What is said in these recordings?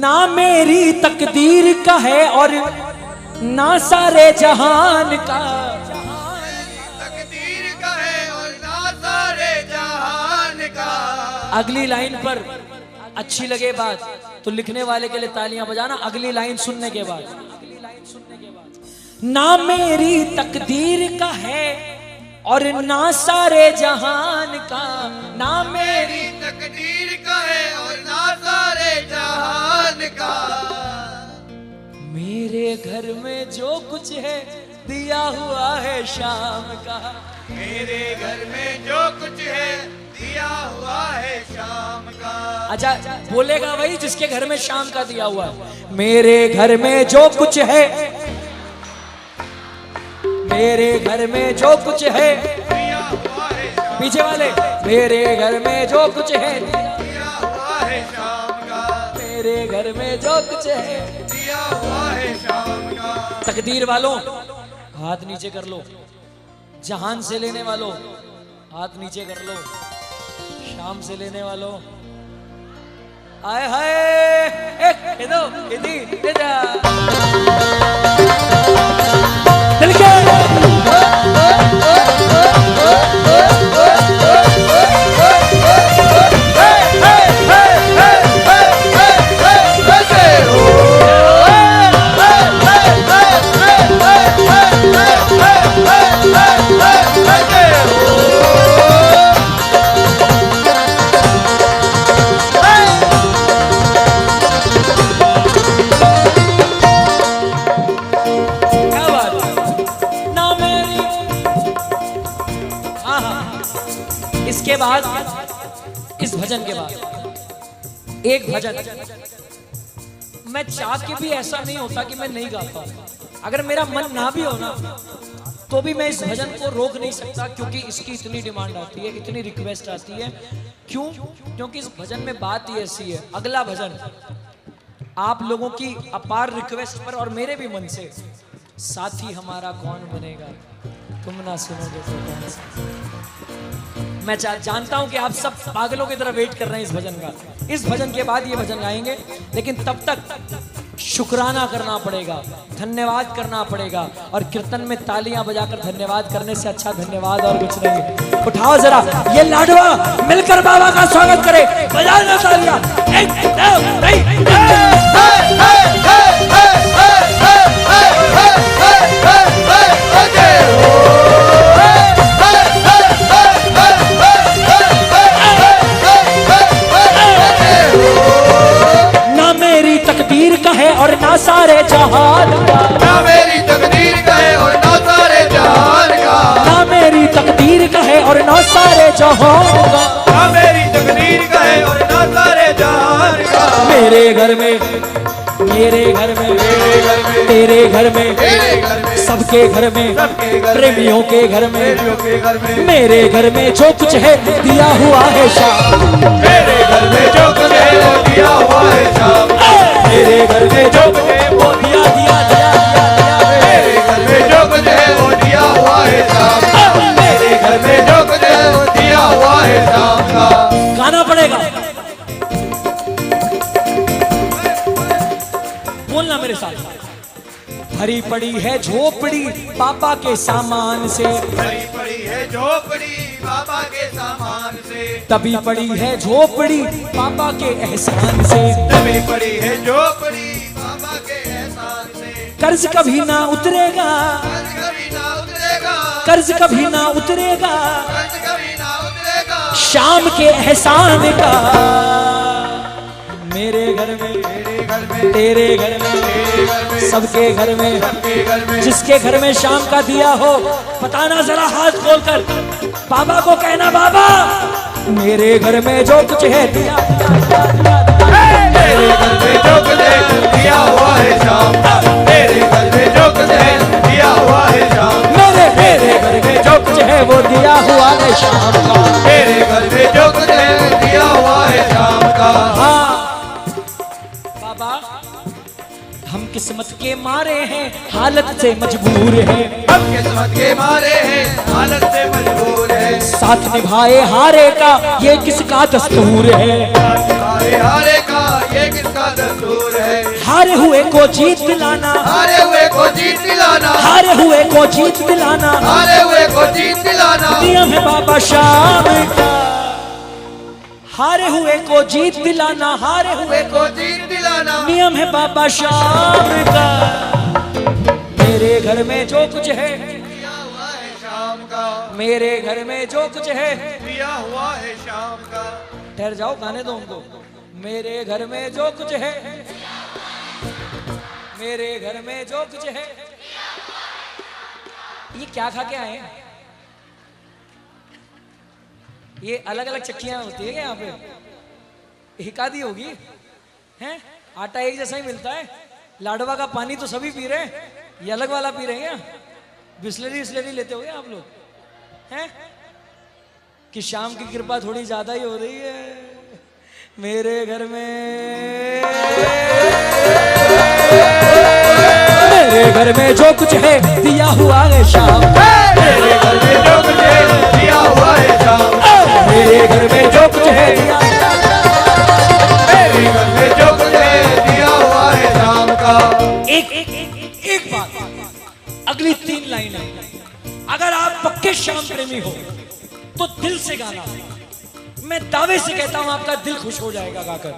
ना मेरी तकदीर का है और ना सारे जहान का, तकदीर का है और ना सारे जहान का। अगली लाइन पर अच्छी लगे बात तो लिखने वाले के लिए तालियां बजाना। अगली लाइन सुनने के बाद, ना मेरी तकदीर का है और ना सारे जहान का, ना मेरी तकदीर का है और ना सारे जहान का। मेरे घर में जो कुछ है दिया हुआ है शाम का, मेरे घर में जो कुछ है दिया हुआ है शाम का। अच्छा बोलेगा वही जिसके घर में शाम का दिया हुआ है। मेरे घर में जो कुछ है, मेरे घर में जो कुछ है दिया हुआ है शाम, पीछे वाले, मेरे घर में जो कुछ है दिया हुआ है शाम का। मेरे घर में जो कुछ है दिया हुआ है शाम का। तकदीर वालों हाथ नीचे कर लो, जहान से लेने वालों हाथ नीचे कर लो, शाम से लेने वालों आए हाय इधो इधी इधर दिल के इसके बाद, इस भजन के बाद एक भजन मैं चाह के भी ऐसा नहीं होता कि मैं नहीं गाता। अगर मेरा मन ना भी हो ना तो भी मैं इस भजन को रोक नहीं सकता, क्योंकि इसकी इतनी डिमांड आती है, इतनी रिक्वेस्ट आती है। क्यों? क्योंकि इस भजन में बात ही ऐसी है। अगला भजन आप लोगों की अपार रिक्वेस्ट पर और मेरे भी मन से, साथी हमारा कौन बनेगा तुम ना सुनोगे तो कौन सा। मैं जानता हूं कि आप सब पागलों की तरह वेट कर रहे हैं इस भजन का। इस भजन के बाद ये भजन गाएंगे, लेकिन तब तक शुक्राना करना पड़ेगा, धन्यवाद करना पड़ेगा। और कीर्तन में तालियां बजाकर धन्यवाद करने से अच्छा धन्यवाद और कुछ नहीं। उठाओ जरा ये लाडवा, मिलकर बाबा का स्वागत करे, बजाना तालियां। एक दो है और ना सारे जहान का, ना मेरी तकदीर का है और ना सारे जहान का। ना मेरी तकदीर का है और ना सारे जहान का, ना मेरी तकदीर का है और ना सारे जहान का। मेरे घर में, मेरे घर में, मेरे घर में, तेरे घर में, तेरे घर में, सबके घर में, प्रेमियों के घर में, के घर में, मेरे घर में जो कुछ है दिया हुआ है शाम। मेरे घर में जो कुछ है वो दिया हुआ है शाम। मेरे घर में जो कुछ है वो दिया दिया दिया दिया दिया। मेरे घर में जो कुछ है वो दिया हुआ है शाम। मेरे घर में जो कुछ है वो दिया हुआ है शाम का। गाना पड़ेगा, बोलना मेरे साथ। भरी पड़ी है झोपड़ी पापा के सामान से, भरी पड़ी है झोपड़ी बाबा के सामान से। तभी पड़ी है झोपड़ी पापा के एहसान से, तभी पड़ी है झोपड़ी बाबा के एहसान से। कर्ज कभी ना उतरेगा, कर्ज कभी ना उतरेगा, कर्ज कभी ना उतरेगा, कर्ज कभी ना उतरेगा। शाम के एहसान का। मेरे घर में, मेरे घर में, तेरे घर में, तेरे घर में, सबके घर में, सबके घर में, जिसके घर में शाम का दिया हो बताना जरा हाथ खोलकर, बाबा को कहना बाबा मेरे घर में जो कुछ है दिया, मेरे घर में जो कुछ है दिया हुआ है शाम। मेरे घर में जो कुछ है दिया हुआ है शाम। मेरे घर में जो कुछ है वो दिया हुआ है शाम का। मेरे घर में जो कुछ है दिया हुआ है शाम का। हाँ बाबा हम किस्मत के मारे हैं, हालत से मजबूर हैं। हम किस्मत के मारे हैं, हालत से मजबूर है। साथ निभाए हारे का ये किसका दस्तूर है। हारे हारे का ये किसका दस्तूर हारे हुए को जीत दिलाना, हारे हुए को जीत दिलाना, हारे हुए को जीत दिलाना, हारे हुए को जीत दिलाना, नियम है बाबा शाम का। हारे हुए को जीत दिलाना, हारे हुए को जीत दिलाना, नियम है बाबा शाम का। मेरे घर में जो कुछ है दिया हुआ है शाम का, मेरे घर में जो कुछ है, दिया हुआ है शाम का। ठहर जाओ, गाने दो उनको। मेरे घर में जो कुछ है, मेरे घर में जो कुछ है। ये क्या खा के आए हैं? ये अलग अलग चक्कियां होती है क्या यहाँ पे? एक आधी होगी हैं? आटा एक जैसा ही मिलता है। लाडवा का पानी तो सभी पी रहे हैं, ये अलग वाला पी रहे हैं क्या? बिस्लरी विस्लरी लेते हो क्या आप लोग हैं? कि शाम की कृपा थोड़ी ज्यादा ही हो रही है। मेरे घर में, मेरे घर में जो कुछ है दिया हुआ है शाम, मेरे घर में जो कुछ है दिया हुआ है शाम, मेरे घर में जो कुछ है दिया, मेरे घर में जो कुछ है दिया हुआ है शाम का। एक बात, अगली 3 लाइनें अगर आप पक्के श्याम प्रेमी हो तो दिल से गाना। मैं दावे से कहता हूं आपका दिल खुश हो जाएगा गाकर।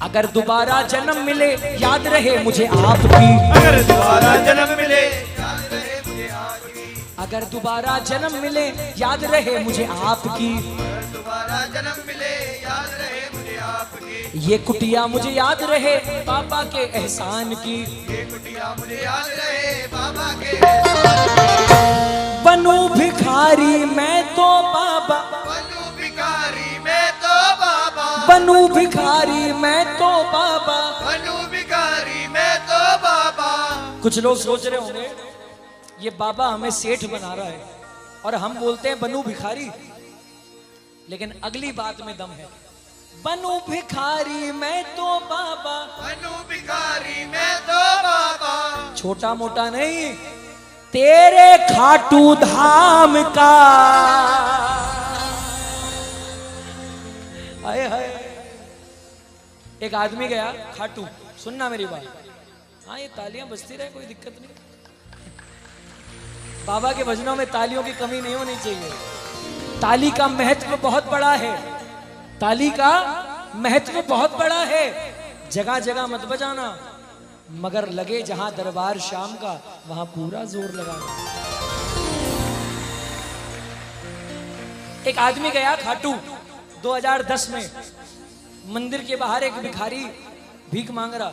अगर दोबारा जन्म मिले याद रहे मुझे आपकी, अगर दोबारा जन्म मिले याद रहे मुझे आपकी, अगर दोबारा जन्म मिले याद रहे मुझे आपकी, अगर दोबारा जन्म मिले याद रहे मुझे आपकी, ये कुटिया मुझे याद रहे बाबा के एहसान की, ये कुटिया मुझे याद रहे बाबा के। बनूं भिखारी मैं तो बाबा, बनूं भिखारी मैं तो बाबा, बनूं भिखारी मैं तो बाबा। बनूं भिखारी मैं तो बाबा। कुछ लोग सोच रहे होंगे ये बाबा हमें सेठ बना रहा है और हम बोलते हैं बनूं भिखारी, लेकिन अगली बात में दम है। बनूं भिखारी मैं तो बाबा, बनूं भिखारी मैं तो बाबा, छोटा मोटा नहीं, तेरे खाटू धाम का। हाय हाय। एक आदमी गया खाटू, सुनना मेरी बात। हाँ ये तालियां बजती रहे, कोई दिक्कत नहीं। बाबा के भजनों में तालियों की कमी नहीं होनी चाहिए। ताली का महत्व बहुत बड़ा है, ताली का महत्व बहुत बड़ा है। जगह जगह मत बजाना, मगर लगे जहां दरबार शाम का वहां पूरा जोर लगाना। एक आदमी गया खाटू 2010 में, मंदिर के बाहर एक भिखारी भीख मांग रहा,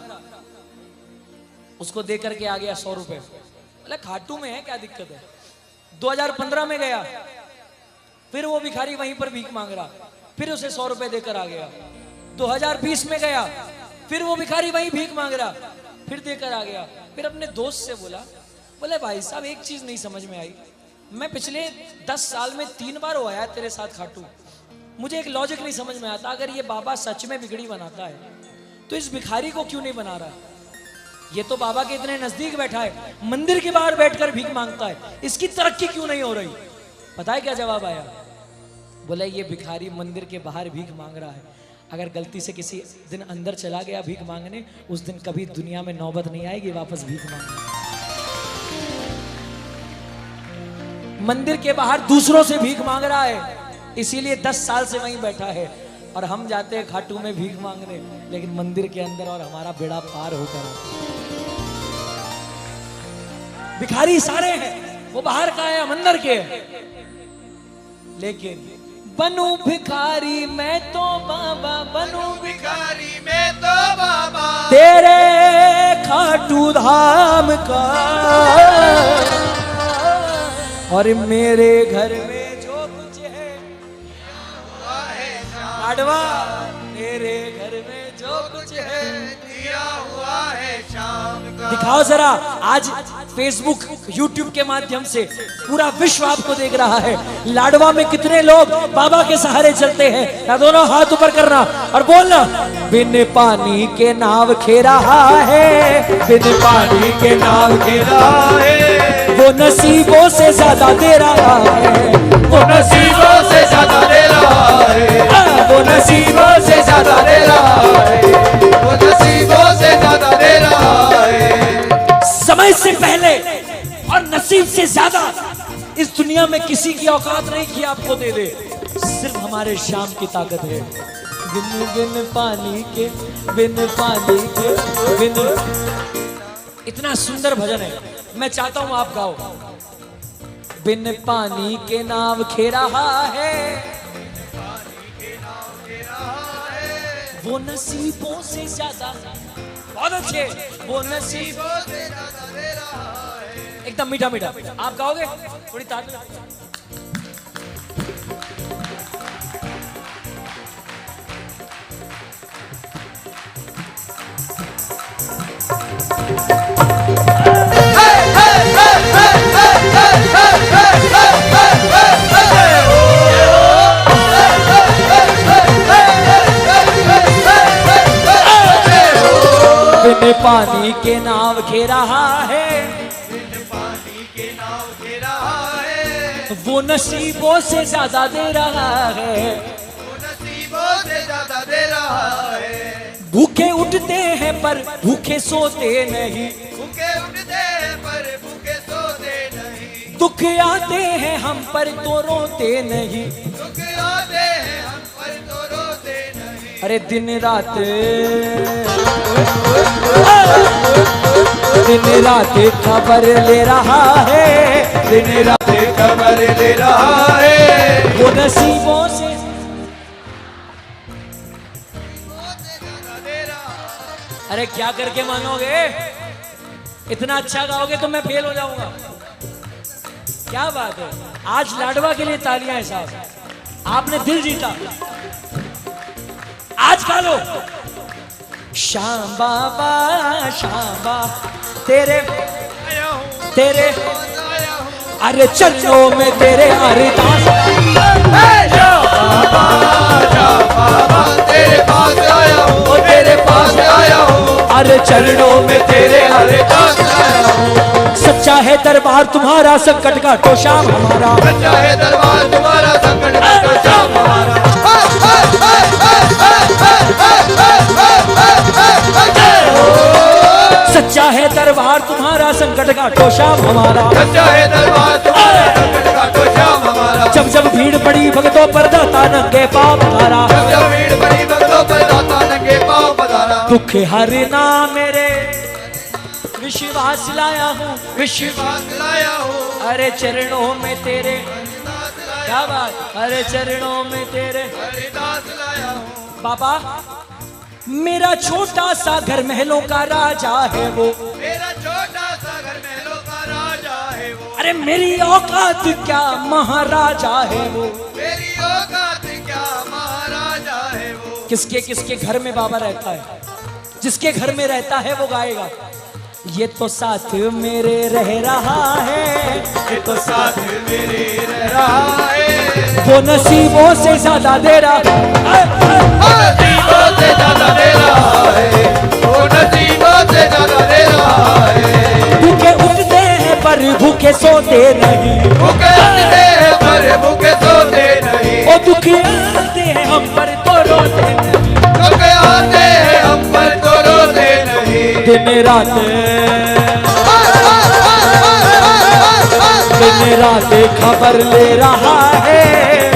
उसको दे करके आ गया 100 रुपए। बोले खाटू में है क्या दिक्कत है। 2015 में गया, फिर वो भिखारी वहीं पर भीख मांग रहा, फिर उसे 100 रुपए देकर आ गया। 2020 में गया, फिर वो भिखारी वहीं भीख मांग रहा, फिर देकर आ गया। फिर अपने दोस्त से बोला, बोले भाई साहब एक चीज नहीं समझ में आई, मैं पिछले 10 साल में 3 बार हो आया तेरे साथ खाटू, मुझे एक लॉजिक नहीं समझ में आता। अगर ये बाबा सच में बिगड़ी बनाता है तो इस भिखारी को क्यों नहीं बना रहा? ये तो बाबा के इतने नजदीक बैठा है, मंदिर के बाहर बैठकर भीख मांगता है, इसकी तरक्की क्यों नहीं हो रही? पता है क्या जवाब आया? बोला ये भिखारी मंदिर के बाहर भीख मांग रहा है, अगर गलती से किसी दिन अंदर चला गया भीख मांगने, उस दिन कभी दुनिया में नौबत नहीं आएगी वापस भीख मांगने। मंदिर के बाहर दूसरों से भीख मांग रहा है, इसीलिए 10 साल से वहीं बैठा है। और हम जाते हैं खाटू में भीख मांगने, लेकिन मंदिर के अंदर और हमारा बेड़ा पार होकर। भिखारी सारे हैं, वो बाहर का है, हम अंदर के हैं। लेकिन बनूं भिखारी मैं तो बाबा, बनूं भिखारी मैं तो बाबा, तेरे खाटू धाम का। और मेरे घर में जो कुछ है लाडवा, मेरे घर में जो कुछ है दिया हुआ है शाम का। दिखाओ जरा। आज फेसबुक यूट्यूब के माध्यम से पूरा विश्व आपको देख रहा है, लाडवा में कितने लोग बाबा के सहारे चलते हैं। ना दोनों हाथ ऊपर करना और बोलना, बिन पानी के नाव खे रहा है, बिन पानी के नाव खे रहा है, वो नसीबों से ज्यादा दे रहा है, वो नसीबों से ज्यादा दे रहा है, वो नसीबों से ज्यादा दे रहा है, वो नसीबों से ज्यादा इससे ज्यादा इस दुनिया में किसी की औकात नहीं कि आपको दे दे। सिर्फ हमारे शाम की ताकत है। बिन बिन पानी के, बिन पानी के, बिन। इतना सुंदर भजन है, मैं चाहता हूं आप गाओ। बिन पानी के नाव खे रहा है, वो नसीबों से ज्यादा। बहुत अच्छे, वो नसीबों से ज्यादा दे रहा है। एकदम मीठा मीठा आप गाओगे, थोड़ी ताली। बिन पानी के नाव खे रहा है, बिन पानी के नाव खे रहा है, वो नसीबों से ज्यादा दे रहा है, वो नसीबों से ज्यादा दे रहा है। भूखे उठते हैं पर भूखे सोते नहीं, भूखे उठते हैं पर भूखे सोते नहीं, दुख आते हैं हम पर तो रोते नहीं, दुख आते हैं हम पर तो रोते नहीं। अरे दिन रात दिन रात खबर ले रहा है, दिन रात खबर ले रहा है, वो नसीबों से ज्यादा दे रहा है। अरे क्या करके मानोगे? इतना अच्छा गाओगे तो मैं फेल हो जाऊंगा। क्या बात है, आज लाडवा के लिए तालियां हैं साहब, आपने दिल जीता। आज गा लो। श्याम बाबा तेरे तेरे अरे चरणों में तेरे अरदास। बाबा तेरे पास आया हूँ, तेरे पास आया हूँ, अरे चरणों में तेरे अरदास आया हूँ। सच्चा है दरबार तुम्हारा, संकट का तो श्याम हमारा। सच्चा है दरबार तुम्हारा, संकट का तो श्याम हमारा। सच्चा है दरबार तुम्हारा, संकट का तो श्याम हमारा। सच्चा है दरबार तुम्हारा, संकट का तो श्याम हमारा। जब जब भीड़ पड़ी भक्तों पर दाता नंगे पाँव पधारा, जब जब भीड़ बड़ी भक्तों पर दाता नंगे पाँव पधारा। दुख हरना मेरे विश्वास लाया हूँ, विश्वास लाया हूँ, अरे चरणों में तेरे। अरदास लाया क्या बात, अरे चरणों में तेरे। अरदास लाया हूँ। बाबा मेरा छोटा सा घर महलों का राजा है वो, मेरा छोटा सा घर महलों का राजा है वो, अरे मेरी औकात क्या महाराजा है वो। मेरी औकात क्या महाराजा है वो। किसके किसके घर में बाबा रहता है, जिसके घर में रहता है वो गाएगा। ये तो साथ मेरे रह रहा है, ये तो साथ मेरे रह रहा है, वो नसीबों से ज्यादा दे रहा। नसीबों से ज्यादा दे रहा है, वो नसीबों से ज्यादा दे रहा है। भूखे उठते हैं पर भूखे सोते नहीं, भूखे उठते हैं पर भूखे सोते नहीं, और दुख आते हैं हम पर तो रोते नहीं। दुख आते हैं हम पर तो रोते नहीं। दिन रात दिन रात खबर ले रहा है,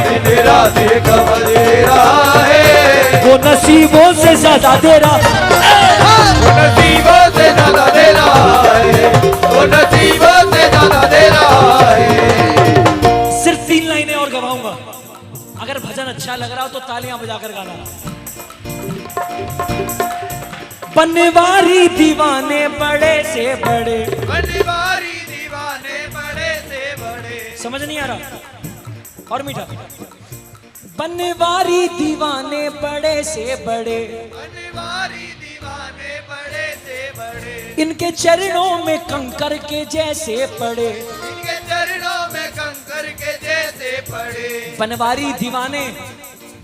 दिन रात खबर दे रहा है, वो नसीबों से ज्यादा दे रहा। वो नसीबों से ज्यादा दे रहा है, वो नसीबों से ज्यादा दे रहा है। सिर्फ 3 लाइनें और गवाऊंगा, अगर भजन अच्छा लग रहा हो तो तालियां बजाकर गाना। बनवारी दीवाने बड़े से बड़े, बनवारी दीवाने बड़े से बड़े, समझ नहीं आ रहा, और मीठा। बनवारी दीवाने बड़े से बड़े, बनवारी दीवाने बड़े से बड़े, इनके चरणों में कंकर के जैसे पड़े। इनके चरणों में कंकर के जैसे पड़े। बनवारी दीवाने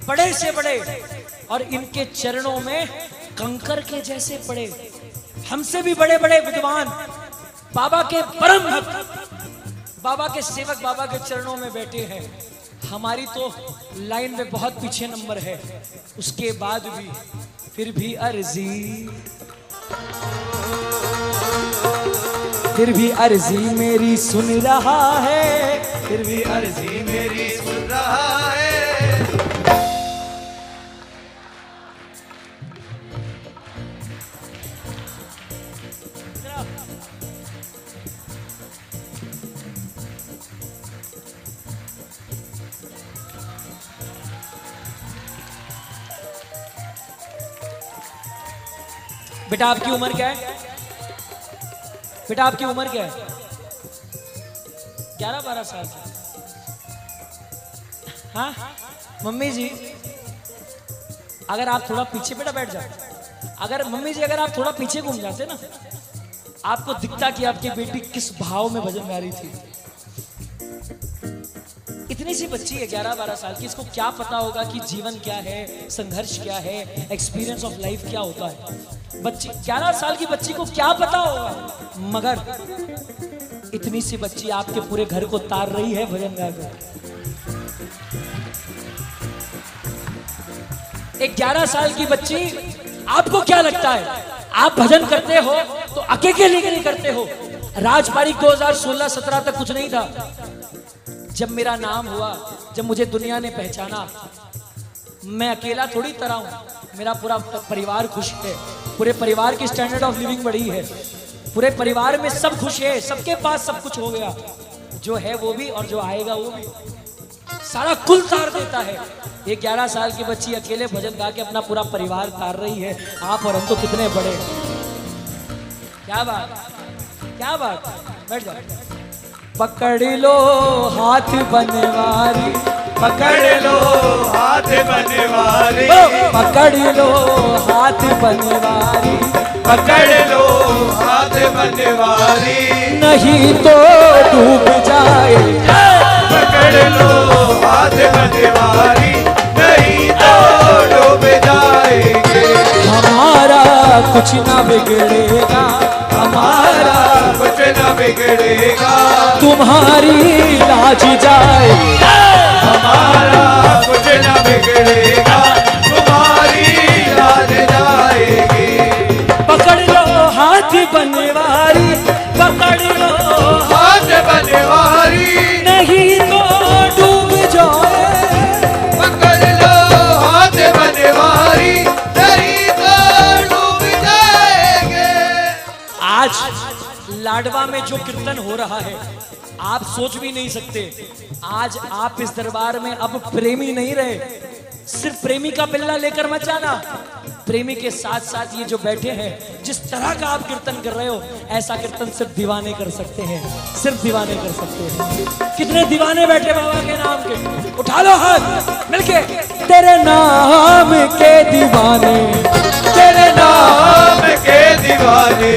बड़े से बड़े और इनके चरणों में कंकर के जैसे पड़े। हमसे भी बड़े बड़े विद्वान बाबा के परम भक्त, बाबा के सेवक बाबा के चरणों में बैठे हैं। हमारी तो लाइन में बहुत पीछे नंबर है, उसके बाद भी फिर भी अर्जी फिर भी अर्जी मेरी सुन रहा है, फिर भी अर्जी मेरी सुन रहा है। बेटा आपकी उम्र क्या है? बेटा आपकी उम्र क्या है? 11-12 साल की। हाँ मम्मी जी, अगर आप थोड़ा पीछे, बेटा बैठ जाओ। अगर मम्मी जी अगर आप थोड़ा पीछे घूम जाते ना, आपको दिखता कि आपकी बेटी किस भाव में भजन गा रही थी। इतनी सी बच्ची है 11-12 साल की, इसको क्या पता होगा कि जीवन क्या है, संघर्ष क्या है, एक्सपीरियंस ऑफ लाइफ क्या होता है। बच्ची 11 साल की बच्ची को क्या पता होगा, मगर इतनी सी बच्ची आपके पूरे घर को तार रही है भजन गाकर। एक 11 साल की बच्ची, आपको क्या लगता है आप भजन करते हो तो अकेले नहीं करते हो? राजपारी 2016-17 तक कुछ नहीं था। जब मेरा नाम हुआ, जब मुझे दुनिया ने पहचाना, मैं अकेला थोड़ी तरह हूं, मेरा पूरा परिवार खुश है, पूरे परिवार की स्टैंडर्ड ऑफ लिविंग बढ़ी है, पूरे परिवार में सब खुश है, सबके पास सब कुछ हो गया, जो है वो भी और जो आएगा वो भी, सारा कुल तार देता है। ये 11 साल की बच्ची अकेले भजन गा के अपना पूरा परिवार तार रही है। आप और हम तो कितने बड़े। क्या बात, क्या बात। बैठ जाओ। पकड़ लो हाथ बनवारी, पकड़ लो हाथ बनवारी, पकड़ लो हाथ बनवारी, पकड़ लो हाथ बनवारी, नहीं तो डूब जाए। पकड़ लो हाथ बनवारी, नहीं तो डूब जाएंगे। हमारा कुछ ना बिगड़ेगा, हमारा कुछ न बिगड़ेगा, तुम्हारी लाज जाए। हमारा कुछ न बिगड़ेगा, तुम्हारी लाज जाएगी। पकड़ लो हाथ बनवारी, पकड़ लो हाथ बनवारी, नहीं तो डूब जाए। पकड़ लो हाथ बनवारी, नहीं तो डूब जाएंगे। आज लाडवा में जो कीर्तन हो रहा है, आप सोच भी नहीं सकते। आज आप इस दरबार में अब प्रेमी नहीं रहे। सिर्फ प्रेमी का बिल्ला लेकर मत जाना, प्रेमी के साथ साथ ये जो बैठे हैं, जिस तरह का आप कीर्तन कर रहे हो, ऐसा कीर्तन सिर्फ दीवाने कर सकते हैं, सिर्फ दीवाने कर सकते हैं। कितने दीवाने बैठे बाबा के नाम के, उठा लो हाथ मिलके। तेरे नाम के दीवाने, तेरे नाम के दीवाने,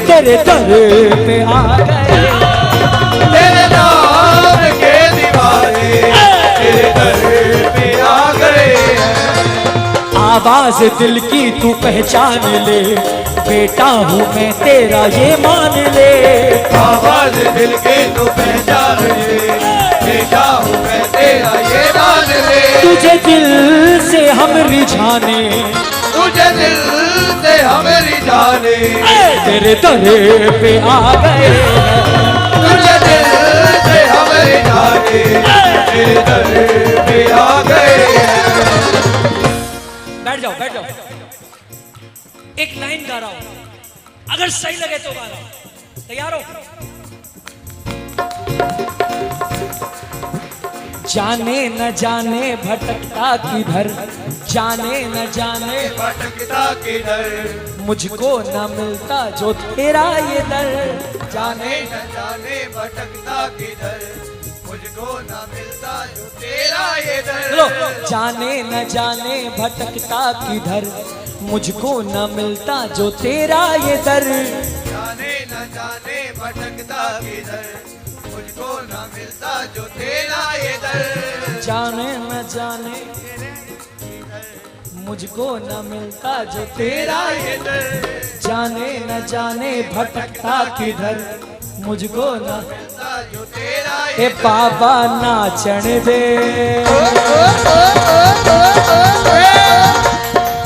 तेरे दर पे आ गए। तेरे नाम के दीवाने, तेरे दर पे आ गए हैं। आवाज दिल की तू पहचान ले, बेटा हूँ मैं तेरा ये मान ले। आवाज दिल की तू पहचान ले, बेटा हूँ मैं तेरा ये मान ले। तुझे दिल से हम रिझाने, तुझे दिल से हमें रिझाने, तेरे दर पे आ गए। तुझे दिल से हमें रिझाने, तेरे दर पे आ गए हैं। बैठ जाओ, बैठ जाओ। एक लाइन गा रहा हूं, अगर सही लगे तो गा रहा हूं। तैयार हो? जाने न जाने भटकता किधर, जाने न जाने भटकता किधर, मुझको न मिलता जो तेरा ये दर। जाने न जाने भटकता किधर, मुझको न मिलता जो तेरा ये चलो। दर। जाने न जाने भटकता किधर, मुझको न मिलता जो तेरा ये दर। जाने न जाने भटकता किधर, मुझको न मिलता जो तेरा ये दर। जाने न जाने मुझको न मिलता जो तेरा ये दर। जाने न जाने भटकता किधर, मुझको न मिलता जो तेरा ए बाबा नाचण दे,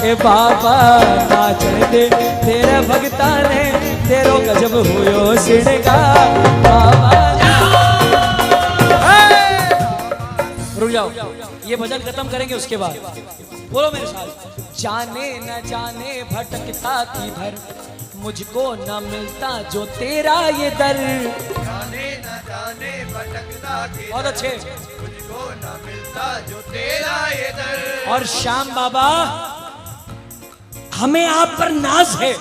ए बाबा नाचण दे तेरे भगता ने तेरो गजब हुयो सिड़गा बाबा। रुक जाओ, ये भजन खत्म करेंगे उसके बाद बोलो मेरे साथ। जाने न जाने भटकता किधर मुझको न मिलता जो तेरा ये दर। जाने न जाने भटकता किधर बहुत अच्छे। मुझको न मिलता जो तेरा ये दर। और श्याम बाबा हमें आप पर नाज है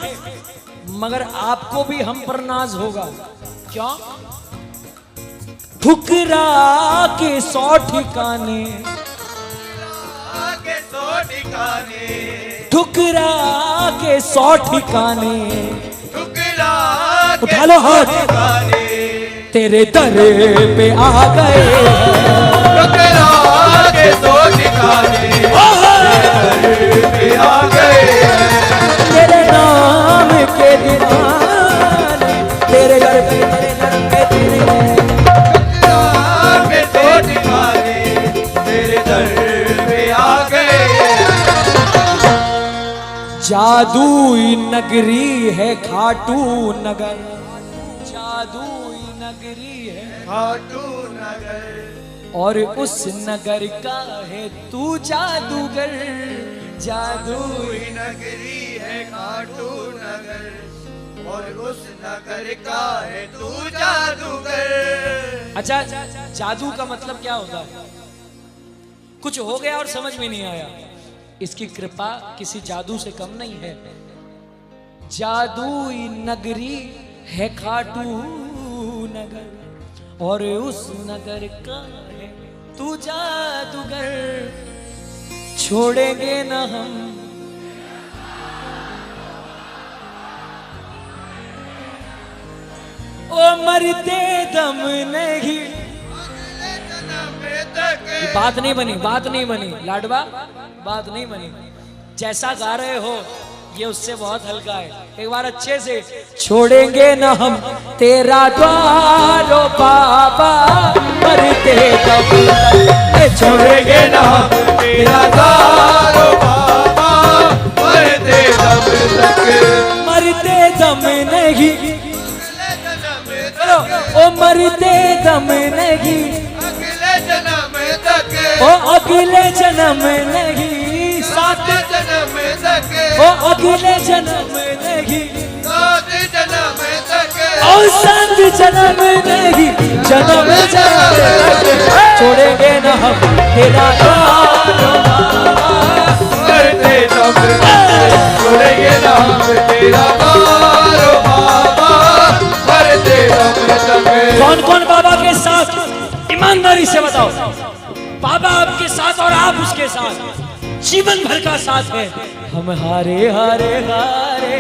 मगर आपको भी हम पर नाज होगा। क्यों? ठुकरा के 100 ठिकाने, आगे 100 ठिकाने, ठुकरा के 100 ठिकाने, ठुकरा के उठा लो हाथ, 100 ठिकाने, तेरे दर पे आ गए। ठुकरा के 100 ठिकाने, तेरे दर पे आ गए। तेरे नाम के दीवाने तेरे घर पे, तेरे घर पे, तेरे ठुकरा के 100 ठिकाने, तेरे दर पे आ गए। जादुई नगरी है खाटू नगर, जादुई नगरी है खाटू नगर, और उस नगर का है तू जादूगर। जादुई कोई नगरी है खाटू नगर, और उस नगर का है तू जादूगर। अच्छा, जादू का मतलब क्या होता है? कुछ हो गया और समझ में नहीं आया, इसकी कृपा किसी जादू से कम नहीं है। जादुई नगरी है खाटू नगर, और उस नगर का है तू जादूगर। छोड़ेंगे न हम ओ मरते दम नहीं। बात नहीं बनी, बात नहीं बनी लाडवा, बात नहीं बनी। जैसा गा रहे हो ये उससे बहुत हल्का है, एक बार अच्छे से। छोड़ेंगे न हम तेरा द्वारो बाबा मरते दम तक। छोड़ेंगे ना तेरा द्वारो बाबा मरते दम तक। मरते दम नहीं, अगले जन्म चलो ओ मरते दम नहीं, अगले जन्म तक, ओ अगले जन्म नहीं, साथ जन्म तक, ओ अगले जन्म नहीं, सात जन्म तक, और सात जन्म नहीं, जन्म जन्म तक। छोड़ेंगे न हम तेरा द्वारो मरते दम तक। छोड़ेंगे ना तेरा द्वारो बाबा मरते दम तक। कौन कौन बाबा के साथ? ईमानदारी से बताओ। बाबा आपके साथ और आप उसके साथ जीवन भर का साथ है। हम हारे हारे हारे,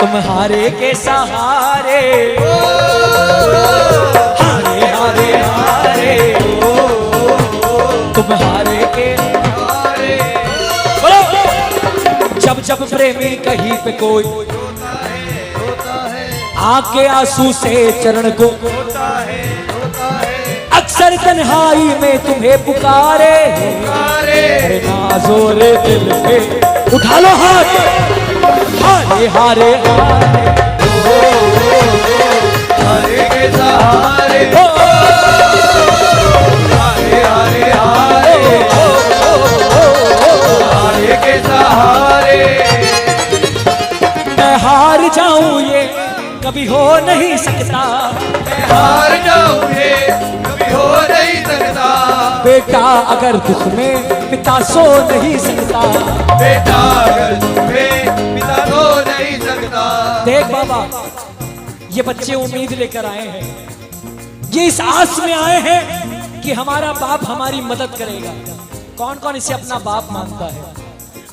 तुम हारे के सहारे, हारे हारे हारे, तुम हारे के बोलो। जब जब प्रेमी कहीं पे कोई आके आंसू से चरण को, अक्सर तन्हाई में तुम्हें पुकारे, अरे नाज़ोरे दिल पे उठा लो हाथ, हारे हारे हारे, हारे के सहारे, हारे हारे हारे, हारे के सहारे। मैं हार जाऊं ये कभी हो नहीं सकता, हार जाऊं ये कभी हो नहीं सकता। बेटा अगर दुख में पिता सो नहीं सकता। बेटा अगर तुम्हें पिता तो नहीं सकता। देख बाबा, ये बच्चे उम्मीद लेकर आए हैं, ये इस आस में आए हैं कि हमारा बाप हमारी मदद करेगा। कौन कौन इसे अपना बाप मानता है?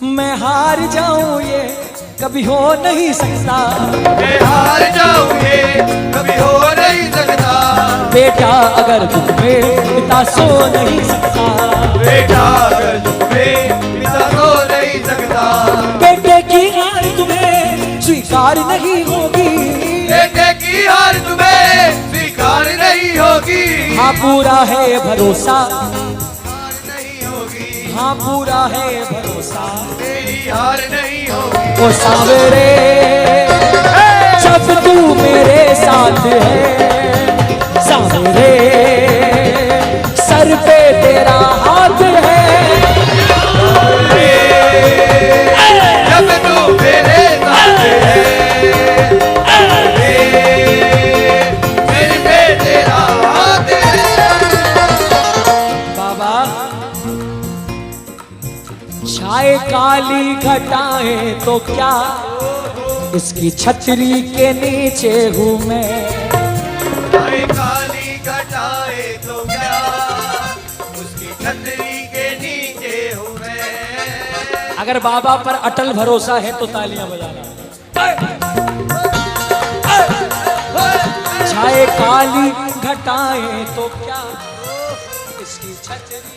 मैं हार जाऊं ये कभी हो नहीं सकता, मैं हार जाऊं ये कभी हो नहीं सकता। बेटा अगर दुख में पिता सो नहीं सकता। बेटा अगर तुम्हें पिता तो नहीं सकता। बेटे की हार तुम्हें स्वीकार नहीं होगी, बेटे की हार तुम्हें स्वीकार नहीं होगी। हाँ पूरा है भरोसा, हार नहीं होगी। हाँ पूरा है भरोसा, तेरी हार नहीं होगी। ओ सांवरे जब तू मेरे साथ है, सांवरे सर पे तेरा हाथ है, जब तू मेरे साथ है, मेरे पे तेरा हाथ है। बाबा छाए काली घटाएं तो क्या, इसकी छतरी के नीचे हूँ मैं, छाए काली घटाए तो क्या, उसकी छतरी के नीचे हूँ मैं। अगर बाबा पर अटल भरोसा है तो तालियां बजाना। छाए काली घटाएं तो क्या, इसकी छतरी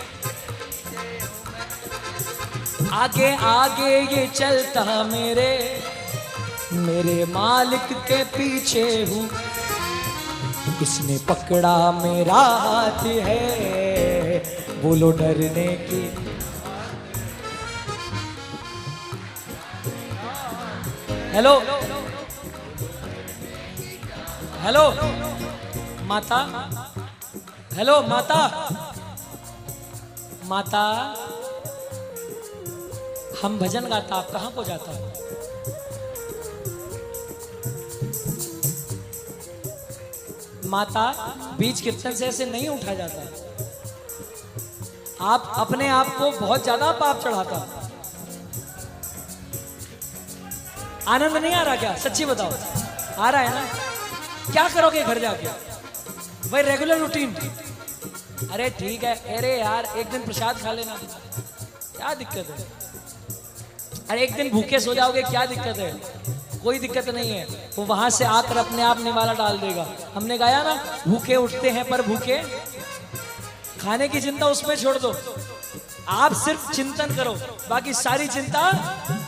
आगे आगे ये चलता मेरे मालिक के पीछे हूँ, इसने पकड़ा मेरा हाथ है, बोलो डरने की। हेलो हेलो माता, हेलो माता, माता हम भजन गाता, आप कहाँ को जाता? माता बीच कीर्तन से ऐसे नहीं उठा जाता, आप अपने आप को बहुत ज्यादा पाप चढ़ाता। आनंद नहीं आ रहा क्या? सच्ची बताओ, आ रहा है ना? क्या करोगे घर जाके? वही रेगुलर रूटीन? अरे ठीक है, अरे यार एक दिन प्रसाद खा लेना, क्या दिक्कत है? अरे एक दिन भूखे सो जाओगे, क्या दिक्कत है? कोई दिक्कत नहीं है, वो वहां से आकर अपने आप निवाला डाल देगा। हमने गाया ना, भूखे उठते हैं पर भूखे, खाने की चिंता उसमें छोड़ दो, आप सिर्फ चिंतन करो, बाकी सारी चिंता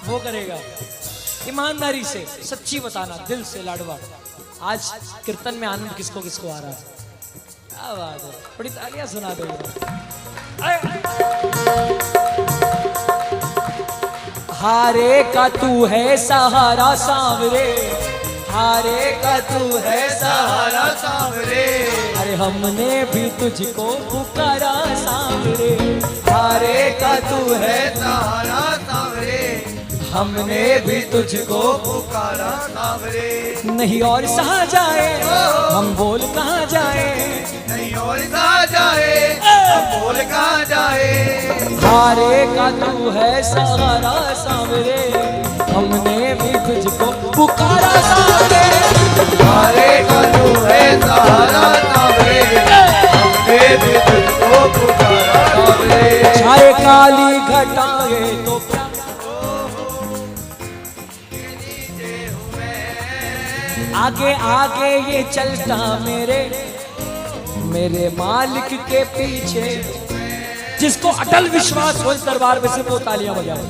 वो करेगा। ईमानदारी से सच्ची बताना, दिल से लाडवा। आज कीर्तन में आनंद किसको किसको आ रहा है? क्या बात है, बड़ी तालियां सुना दो। हारे का तू है सहारा सांवरे, हारे का तू है सहारा सांवरे, अरे हमने भी तुझको पुकारा सांवरे, हारे का तू है सहारा सांवरे, हमने भी तुझको पुकारा सांवरे। नहीं और सहा जाए, हम बोल कहाँ जाए, नहीं और कहाँ जाए, हम बोल कहाँ जाए। हारे का तू है सहारा सांवरे, हमने भी तुझको पुकारा सांवरे, हारे का तू है सहारा सांवरे, हमने भी तुझको पुकारा सांवरे। छाए काली घटाए तो क्या, आगे आगे ये चलता मेरे मालिक के पीछे। जिसको अटल विश्वास हो इस दरबार में सिर्फ वो तालियां बजाए।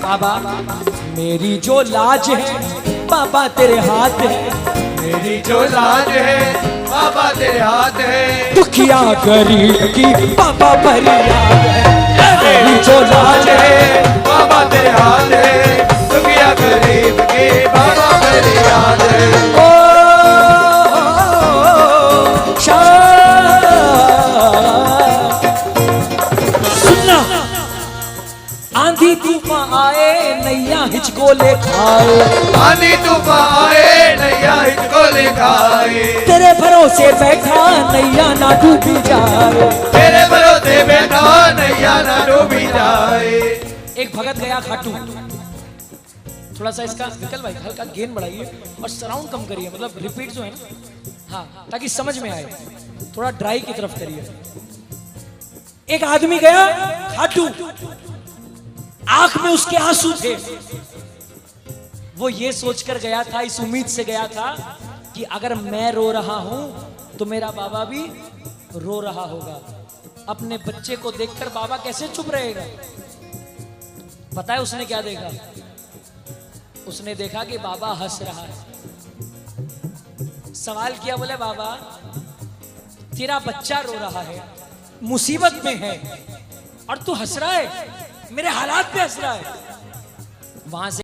बाबा मेरी जो लाज है बाबा तेरे हाथ है, मेरी जो लाज है बाबा तेरे हाथ है, दुखिया गरीब की बाबा फरियाद है। मेरी जो लाज है बाबा तेरे हाथ है, दुखिया गरीब की बाबा फरियाद है। ओ सुनना, आंधी तूफान आए नैया हिचको ले खाए, आंधी तूफान आए नैया हिचको ले खाए, तेरे भरोसे बैठा नैया ना डूबी जाए, तेरे भरोसे बैठा नैया ना डूबी जाए। एक भगत गया खाटू, थोड़ा सा इसका निकल भाई, हल्का गेन बढ़ाइए और सराउंड कम करिए, मतलब रिपीट जो है ना, हाँ ताकि समझ में आए, थोड़ा ड्राई की तरफ करिए। एक आदमी गया खाटू, आंख में उसके आंसू थे, वो ये सोचकर गया था, इस उम्मीद से गया था कि अगर मैं रो रहा हूं तो मेरा बाबा भी रो रहा होगा। अपने बच्चे को देखकर बाबा कैसे चुप रहेगा? पता है उसने क्या देखा? उसने देखा कि बाबा हंस रहा है। सवाल किया, बोले बाबा तेरा बच्चा रो रहा है, मुसीबत में है, और तू हंस रहा है, मेरे हालात पे हंस रहा है। वहां से